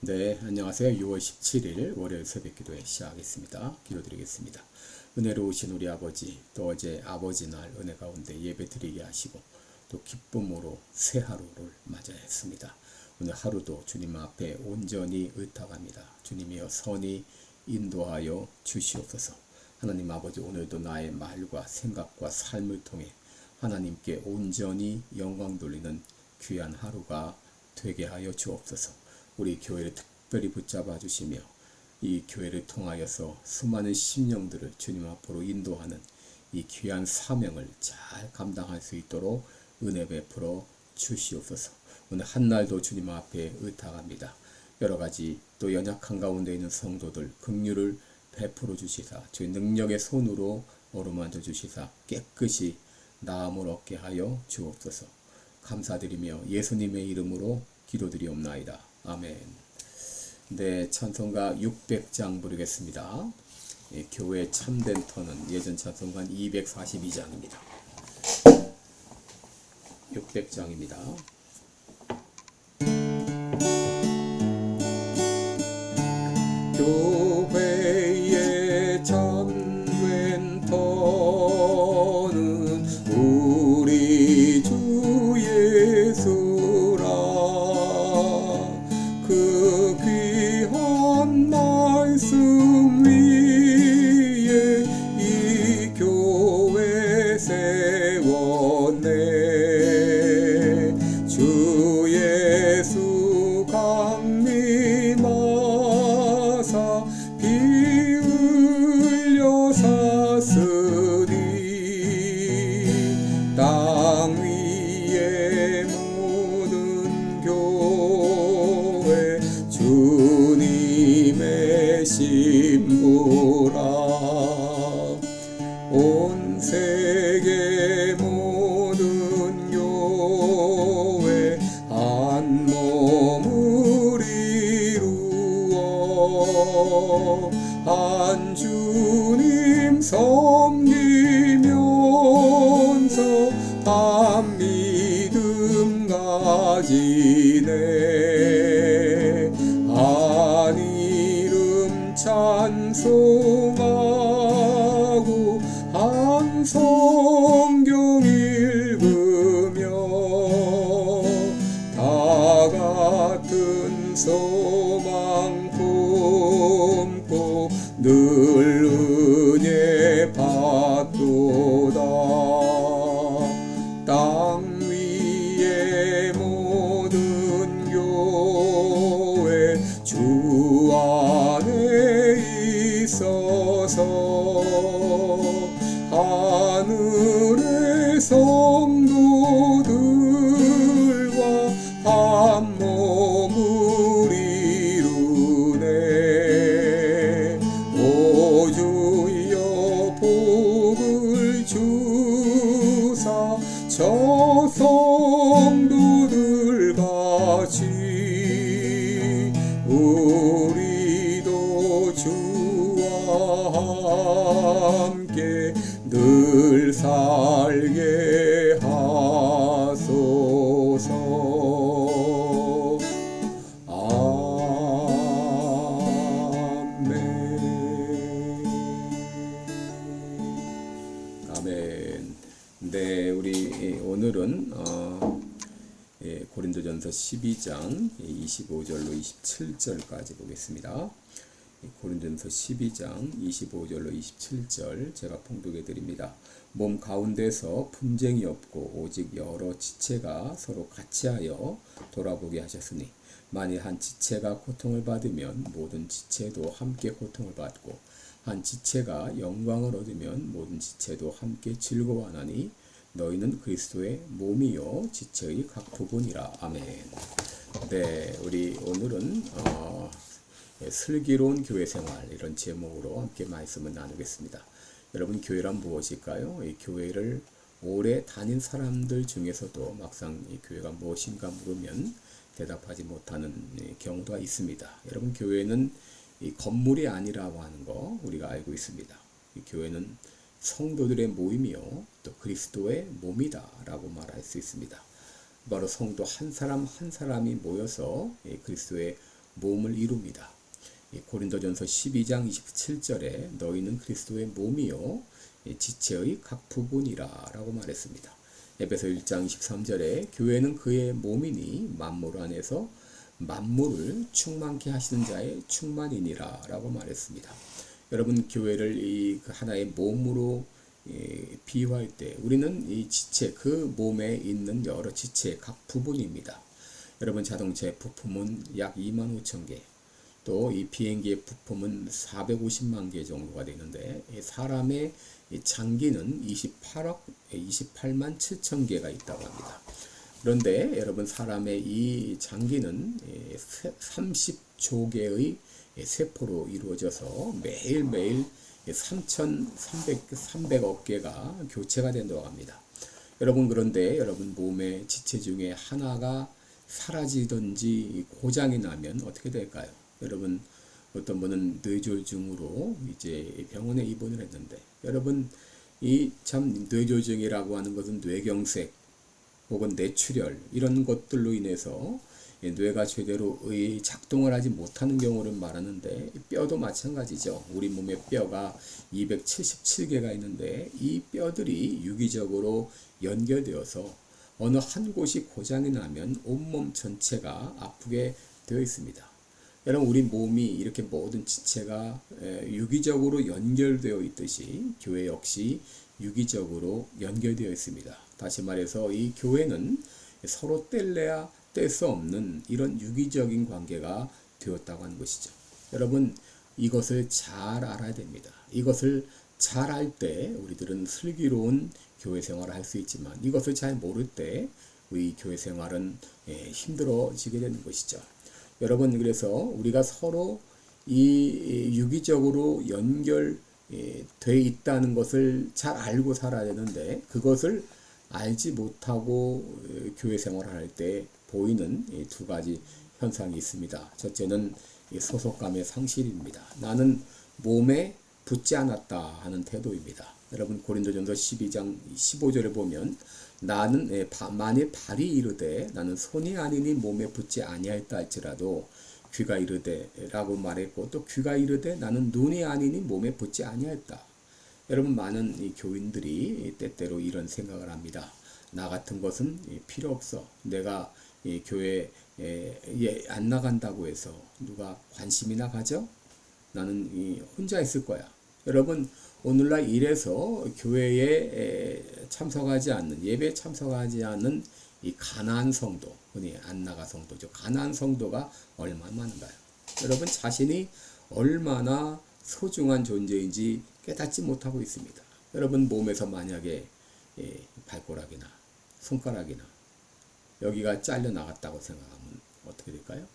네, 안녕하세요. 6월 17일 월요일 새벽 기도회 시작하겠습니다. 기도드리겠습니다. 은혜로우신 우리 아버지, 또 어제 아버지 날 은혜 가운데 예배 드리게 하시고 또 기쁨으로 새 하루를 맞이했습니다. 오늘 하루도 주님 앞에 온전히 의탁합니다. 주님이여 선히 인도하여 주시옵소서. 하나님 아버지, 오늘도 나의 말과 생각과 삶을 통해 하나님께 온전히 영광 돌리는 귀한 하루가 되게 하여 주옵소서. 우리 교회를 특별히 붙잡아 주시며 이 교회를 통하여서 수많은 심령들을 주님 앞으로 인도하는 이 귀한 사명을 잘 감당할 수 있도록 은혜 베풀어 주시옵소서. 오늘 한날도 주님 앞에 의탁합니다. 여러 가지 또 연약한 가운데 있는 성도들 긍휼을 베풀어 주시사 주의 능력의 손으로 어루만져 주시사 깨끗이 나음을 얻게 하여 주옵소서. 감사드리며 예수님의 이름으로 기도드리옵나이다. 아멘. 네, 찬송가 600장 부르겠습니다. 교회 참된 터는 예전 찬송가 242장입니다. 600장입니다. 교회의 참된 터는 우리 주 예수라. 그 귀한 말씀 위에 이 교회 세웠네. 주 예수 강림하사 피 흘려 샀으니 땅 위에 모든 교회 주님의 신부라. 온 세계 모든 교회 한 몸을 이루어 한 주님 섬기면서 한 믿음 가지네. 한 이름 찬송하고 한 성경 읽으며 다 같은 소망 품고 늘 은혜 받도다. 땅 위의 모든 교회 주 안에 있어서 하늘의 성도들과 한 몸을 이루네. 오 주여 복을 주사 저 성도들 같이 우리도 주와 함께 늘 살게 하소서. 아멘. 아멘. 네, 우리 오늘은 고린도전서 12장 25절로 27절까지 보겠습니다. 고린도전서 12장 25절로 27절 제가 봉독해 드립니다. 몸 가운데서 분쟁이 없고 오직 여러 지체가 서로 같이하여 돌아보게 하셨으니 만일 한 지체가 고통을 받으면 모든 지체도 함께 고통을 받고 한 지체가 영광을 얻으면 모든 지체도 함께 즐거워하나니 너희는 그리스도의 몸이요 지체의 각 부분이라. 아멘. 네, 우리 오늘은 슬기로운 교회 생활 이런 제목으로 함께 말씀을 나누겠습니다. 여러분, 교회란 무엇일까요? 이 교회를 오래 다닌 사람들 중에서도 막상 이 교회가 무엇인가 물으면 대답하지 못하는 경우가 있습니다. 여러분, 교회는 이 건물이 아니라고 하는 거 우리가 알고 있습니다. 이 교회는 성도들의 모임이요 또 그리스도의 몸이다 라고 말할 수 있습니다. 바로 성도 한 사람 한 사람이 모여서 그리스도의 몸을 이룹니다. 고린도전서 12장 27절에 너희는 그리스도의 몸이요 지체의 각 부분이라 라고 말했습니다. 에베소 1장 23절에 교회는 그의 몸이니 만물 안에서 만물을 충만케 하시는 자의 충만이니라 라고 말했습니다. 여러분, 교회를 이 하나의 몸으로 비유할 때 우리는 이 지체, 그 몸에 있는 여러 지체의 각 부분입니다. 여러분, 자동차의 부품은 약 25,000개, 또 이 비행기의 부품은 450만 개 정도가 되는데, 사람의 장기는 28만 7천 개가 있다고 합니다. 그런데 여러분, 사람의 이 장기는 30조 개의 세포로 이루어져서 매일매일 3,300억 개가 교체가 된다고 합니다. 여러분, 그런데 여러분 몸의 지체 중에 하나가 사라지든지 고장이 나면 어떻게 될까요? 여러분, 어떤 분은 뇌졸중으로 이제 병원에 입원을 했는데, 여러분, 이 참 뇌졸중이라고 하는 것은 뇌경색 혹은 뇌출혈 이런 것들로 인해서 뇌가 제대로 작동을 하지 못하는 경우를 말하는데, 뼈도 마찬가지죠. 우리 몸에 뼈가 277개가 있는데 이 뼈들이 유기적으로 연결되어서 어느 한 곳이 고장이 나면 온몸 전체가 아프게 되어 있습니다. 여러분, 우리 몸이 이렇게 모든 지체가 유기적으로 연결되어 있듯이 교회 역시 유기적으로 연결되어 있습니다. 다시 말해서 이 교회는 서로 뗄래야 뗄 수 없는 이런 유기적인 관계가 되었다고 하는 것이죠. 여러분, 이것을 잘 알아야 됩니다. 이것을 잘 알 때 우리들은 슬기로운 교회 생활을 할 수 있지만, 이것을 잘 모를 때 우리 교회 생활은 힘들어지게 되는 것이죠. 여러분, 그래서 우리가 서로 이 유기적으로 연결돼 있다는 것을 잘 알고 살아야 되는데, 그것을 알지 못하고 교회 생활을 할 때 보이는 두 가지 현상이 있습니다. 첫째는 소속감의 상실입니다. 나는 몸에 붙지 않았다 하는 태도입니다. 여러분, 고린도전서 12장 15절에 보면 나는 만일 발이 이르되 나는 손이 아니니 몸에 붙지 아니하였다 할지라도, 귀가 이르되 라고 말했고, 또 귀가 이르되 나는 눈이 아니니 몸에 붙지 아니하였다. 여러분, 많은 이 교인들이 때때로 이런 생각을 합니다. 나 같은 것은 필요 없어. 내가 교회에 안 나간다고 해서 누가 관심이나 가져? 나는 혼자 있을 거야. 여러분, 오늘날 이래서 교회에 참석하지 않는, 예배에 참석하지 않는 이 가난한 성도, 흔히 안 나가 성도죠. 가난한 성도가 얼마나 많은가요? 여러분, 자신이 얼마나 소중한 존재인지 깨닫지 못하고 있습니다. 여러분, 몸에서 만약에 발가락이나 손가락이나 여기가 잘려 나갔다고 생각하면 어떻게 될까요?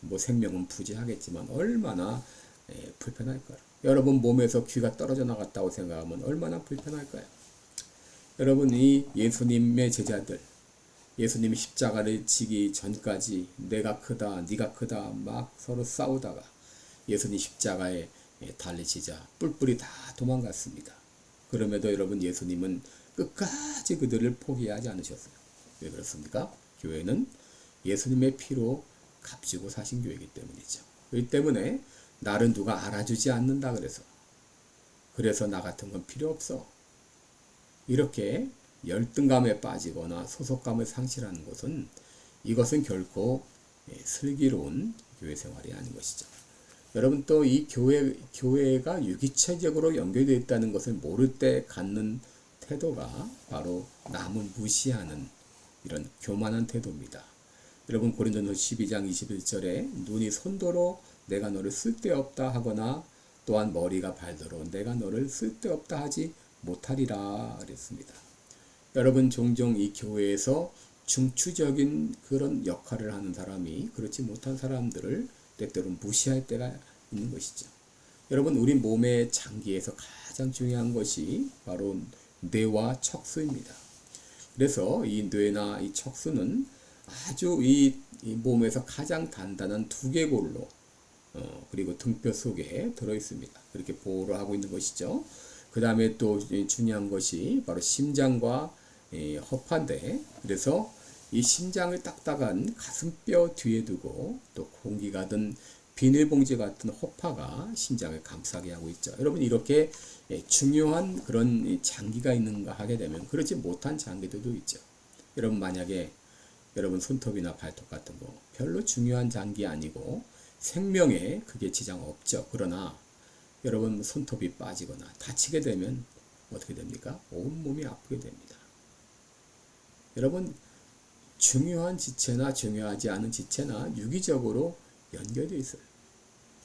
뭐 생명은 부재하겠지만 얼마나 불편할까요? 여러분, 몸에서 귀가 떨어져 나갔다고 생각하면 얼마나 불편할까요? 여러분, 이 예수님의 제자들, 예수님이 십자가를 지기 전까지 내가 크다, 네가 크다 막 서로 싸우다가 예수님 십자가에 달리시자 뿔뿔이 다 도망갔습니다. 그럼에도 여러분, 예수님은 끝까지 그들을 포기하지 않으셨어요. 왜 그렇습니까? 교회는 예수님의 피로 값지고 사신 교회이기 때문이죠. 그렇기 때문에 나를 누가 알아주지 않는다 그래서 나 같은 건 필요 없어, 이렇게 열등감에 빠지거나 소속감을 상실하는 것은, 이것은 결코 슬기로운 교회 생활이 아닌 것이죠. 여러분, 또 이 교회가 유기체적으로 연결되어 있다는 것을 모를 때 갖는 태도가 바로 남을 무시하는 이런 교만한 태도입니다. 여러분, 고린도전서 12장 21절에 눈이 손도로 내가 너를 쓸데없다 하거나, 또한 머리가 발도로 내가 너를 쓸데없다 하지 못하리라 그랬습니다. 여러분, 종종 이 교회에서 중추적인 그런 역할을 하는 사람이 그렇지 못한 사람들을 때때로 무시할 때가 있는 것이죠. 여러분, 우리 몸의 장기에서 가장 중요한 것이 바로 뇌와 척수입니다. 그래서 이 뇌나 이 척수는 아주 이 몸에서 가장 단단한 두개골로 그리고 등뼈 속에 들어있습니다. 그렇게 보호를 하고 있는 것이죠. 그 다음에 또 중요한 것이 바로 심장과 허파인데, 그래서 이 심장을 딱딱한 가슴뼈 뒤에 두고 또 공기 가든 비닐봉지 같은 호파가 심장을 감싸게 하고 있죠. 여러분 이렇게 중요한 그런 장기가 있는가 하게 되면 그렇지 못한 장기들도 있죠. 여러분 만약에 여러분 손톱이나 발톱 같은 거 별로 중요한 장기 아니고 생명에 그게 지장 없죠. 그러나 여러분 손톱이 빠지거나 다치게 되면 어떻게 됩니까? 온몸이 아프게 됩니다. 여러분 중요한 지체나 중요하지 않은 지체나 유기적으로 연결되어 있어요.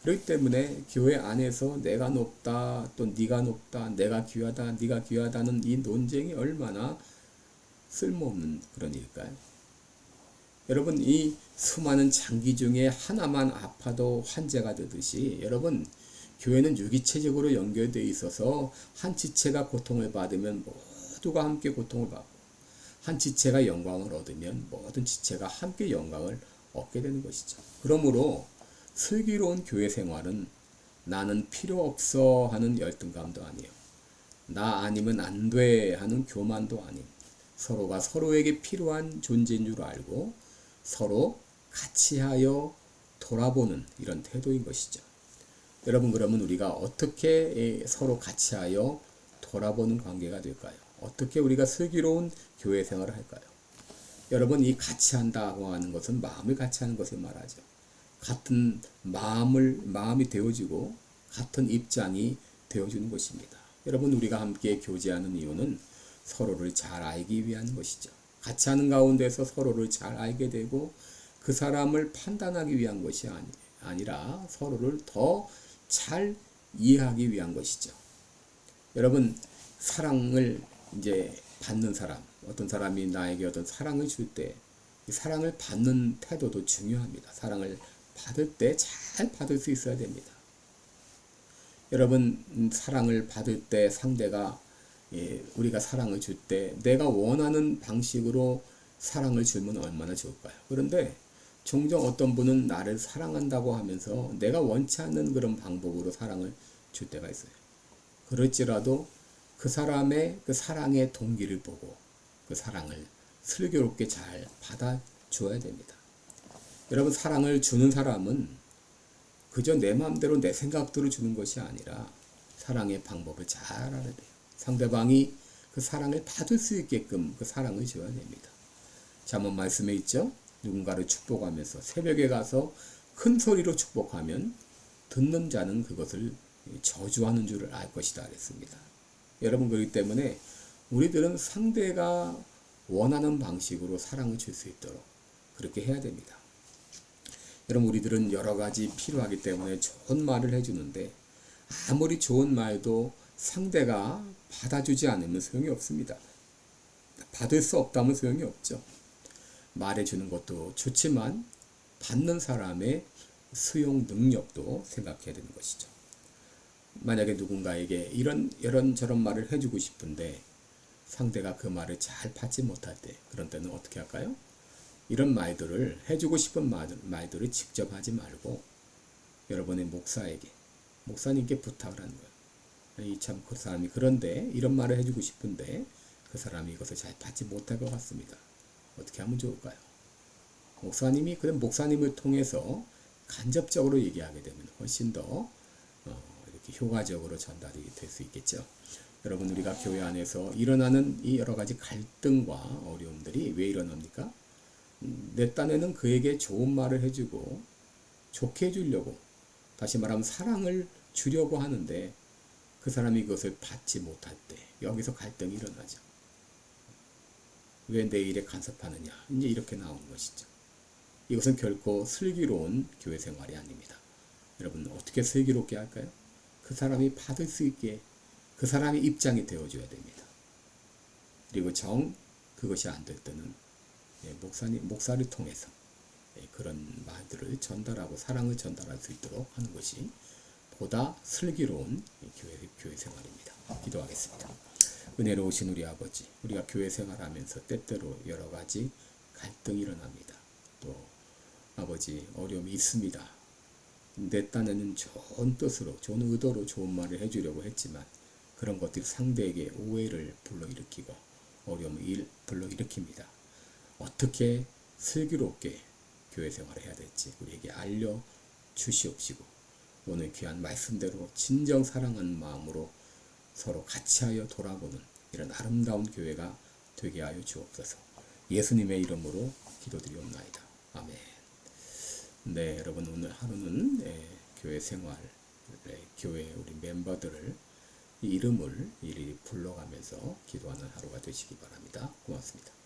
그렇기 때문에 교회 안에서 내가 높다 또 네가 높다 내가 귀하다 네가 귀하다는 이 논쟁이 얼마나 쓸모없는 그런 일일까요? 여러분 이 수많은 장기 중에 하나만 아파도 환자가 되듯이 여러분 교회는 유기체적으로 연결되어 있어서 한 지체가 고통을 받으면 모두가 함께 고통을 받고 한 지체가 영광을 얻으면 모든 지체가 함께 영광을 얻게 되는 것이죠. 그러므로 슬기로운 교회 생활은 나는 필요 없어 하는 열등감도 아니에요. 나 아니면 안 돼 하는 교만도 아닌 서로가 서로에게 필요한 존재인 줄 알고 서로 같이 하여 돌아보는 이런 태도인 것이죠. 여러분 그러면 우리가 어떻게 서로 같이 하여 돌아보는 관계가 될까요? 어떻게 우리가 슬기로운 교회 생활을 할까요? 여러분 이 같이 한다고 하는 것은 마음을 같이 하는 것을 말하죠. 같은 마음이 되어지고 같은 입장이 되어주는 것입니다. 여러분 우리가 함께 교제하는 이유는 서로를 잘 알기 위한 것이죠. 같이 하는 가운데서 서로를 잘 알게 되고 그 사람을 판단하기 위한 것이 아니라 서로를 더 잘 이해하기 위한 것이죠. 여러분 사랑을 이제 받는 사람, 어떤 사람이 나에게 어떤 사랑을 줄 때 이 사랑을 받는 태도도 중요합니다. 사랑을 받을 때 잘 받을 수 있어야 됩니다. 여러분 사랑을 받을 때 상대가 우리가 사랑을 줄 때 내가 원하는 방식으로 사랑을 주면 얼마나 좋을까요? 그런데 종종 어떤 분은 나를 사랑한다고 하면서 내가 원치 않는 그런 방법으로 사랑을 줄 때가 있어요. 그럴지라도 그 사람의 그 사랑의 동기를 보고 그 사랑을 슬기롭게 잘 받아줘야 됩니다. 여러분 사랑을 주는 사람은 그저 내 마음대로 내 생각대로 주는 것이 아니라 사랑의 방법을 잘 알아야 돼요. 상대방이 그 사랑을 받을 수 있게끔 그 사랑을 줘야 됩니다. 잠언 말씀에 있죠. 누군가를 축복하면서 새벽에 가서 큰 소리로 축복하면 듣는 자는 그것을 저주하는 줄을 알 것이다 그랬습니다. 여러분 그렇기 때문에 우리들은 상대가 원하는 방식으로 사랑을 줄 수 있도록 그렇게 해야 됩니다. 여러분 우리들은 여러 가지 필요하기 때문에 좋은 말을 해주는데 아무리 좋은 말도 상대가 받아주지 않으면 소용이 없습니다. 받을 수 없다면 소용이 없죠. 말해주는 것도 좋지만 받는 사람의 수용 능력도 생각해야 되는 것이죠. 만약에 누군가에게 이런저런 말을 해주고 싶은데 상대가 그 말을 잘 받지 못할 때 그런 때는 어떻게 할까요? 이런 말들을 해주고 싶은 말들을 직접 하지 말고 여러분의 목사님께 부탁을 하는 거예요. 참 그 사람이 그런데 이런 말을 해주고 싶은데 그 사람이 이것을 잘 받지 못할 것 같습니다. 어떻게 하면 좋을까요? 목사님을 통해서 간접적으로 얘기하게 되면 훨씬 더 이렇게 효과적으로 전달이 될 수 있겠죠. 여러분 우리가 교회 안에서 일어나는 이 여러 가지 갈등과 어려움들이 왜 일어납니까? 내 딴에는 그에게 좋은 말을 해주고 좋게 해주려고 다시 말하면 사랑을 주려고 하는데 그 사람이 그것을 받지 못할 때 여기서 갈등이 일어나죠. 왜 내 일에 간섭하느냐 이제 이렇게 나오는 것이죠. 이것은 결코 슬기로운 교회 생활이 아닙니다. 여러분 어떻게 슬기롭게 할까요? 그 사람이 받을 수 있게 그 사람의 입장이 되어줘야 됩니다. 그리고 그것이 안 될 때는 목사를 통해서 그런 말들을 전달하고 사랑을 전달할 수 있도록 하는 것이 보다 슬기로운 교회 생활입니다. 기도하겠습니다. 은혜로우신 우리 아버지, 우리가 교회 생활하면서 때때로 여러 가지 갈등이 일어납니다. 또 아버지 어려움이 있습니다. 내 딴에는 좋은 뜻으로 좋은 의도로 좋은 말을 해주려고 했지만 그런 것들이 상대에게 오해를 불러일으키고 어려움을 불러일으킵니다. 어떻게 슬기롭게 교회 생활을 해야 될지 우리에게 알려 주시옵시고 오늘 귀한 말씀대로 진정 사랑하는 마음으로 서로 같이하여 돌아보는 이런 아름다운 교회가 되게 하여 주옵소서. 예수님의 이름으로 기도드리옵나이다. 아멘. 네, 여러분 오늘 하루는 교회 생활, 교회 우리 멤버들을 이름을 일일이 불러가면서 기도하는 하루가 되시기 바랍니다. 고맙습니다.